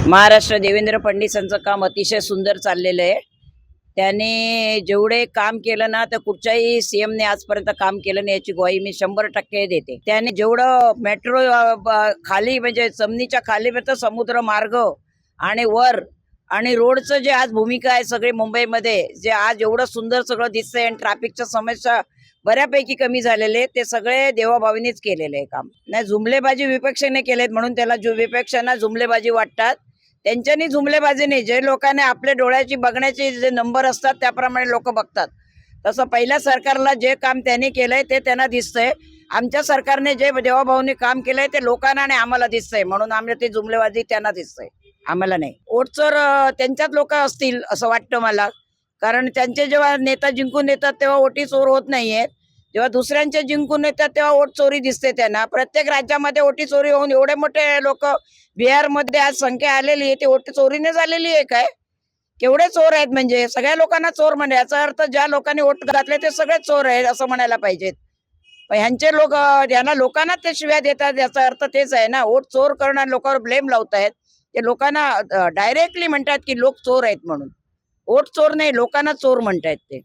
महाराष्ट्र देवेंद्र फडणवीसांचं काम अतिशय सुंदर चाललेलं आहे। त्याने जेवढे काम केलं ना तर कुठच्याही सीएमने आजपर्यंत काम केलं नाही याची ग्वाही मी 100% देते। त्याने जेवढं मेट्रो खाली म्हणजे जमिनीच्या खाली समुद्र मार्ग आणि वर आणि रोडचं जे आज भूमिका आहे सगळे मुंबईमध्ये जे आज एवढं सुंदर सगळं दिसतंय आणि ट्रॅफिकच्या समस्या बऱ्यापैकी कमी झालेले ते सगळे देवाभावीनेच केलेले आहे काम। नाही जुमलेबाजी विपक्षाने केलेत म्हणून त्याला विपक्षांना जुमलेबाजी वाटतात। त्यांच्यानी जुमलेबाजी नाही, जे लोकांनी आपल्या डोळ्याची बघण्याचे जे नंबर असतात त्याप्रमाणे लोक बघतात। तसं पहिल्या सरकारला जे काम त्यांनी केलंय ते त्यांना दिसतंय। आमच्या सरकारने जे देवाभाऊने काम केलंय ते लोकांना आणि आम्हाला दिसतंय म्हणून आम्ही ते जुमलेबाजी त्यांना दिसतंय, आम्हाला नाही। वोटचोर त्यांच्यात लोक असतील असं वाटतं मला, कारण त्यांचे जेव्हा नेता जिंकून येतात तेव्हा वोटी चोर होत नाहीयेत, जेव्हा दुसऱ्यांचे जिंकून येतात तेव्हा वोट चोरी दिसते त्यांना। प्रत्येक राज्यामध्ये वोटी चोरी होऊन एवढे मोठे लोक बिहार मध्ये आज संख्या आलेली आहे, ती वोट चोरीने झालेली आहे काय? केवढे चोर आहेत म्हणजे सगळ्या लोकांना चोर म्हणजे याचा अर्थ ज्या लोकांनी वोट घातले ते सगळे चोर आहेत असं म्हणायला पाहिजेत। पण ह्यांचे लोक यांना लोकांना ते शिव्या देतात याचा अर्थ तेच आहे ना, वोट चोर करणाऱ्या लोकांवर ब्लेम लावतायत। ते लोकांना डायरेक्टली म्हणतात की लोक चोर आहेत म्हणून। वोट चोर नाही, लोकांना चोर म्हणतायत ते।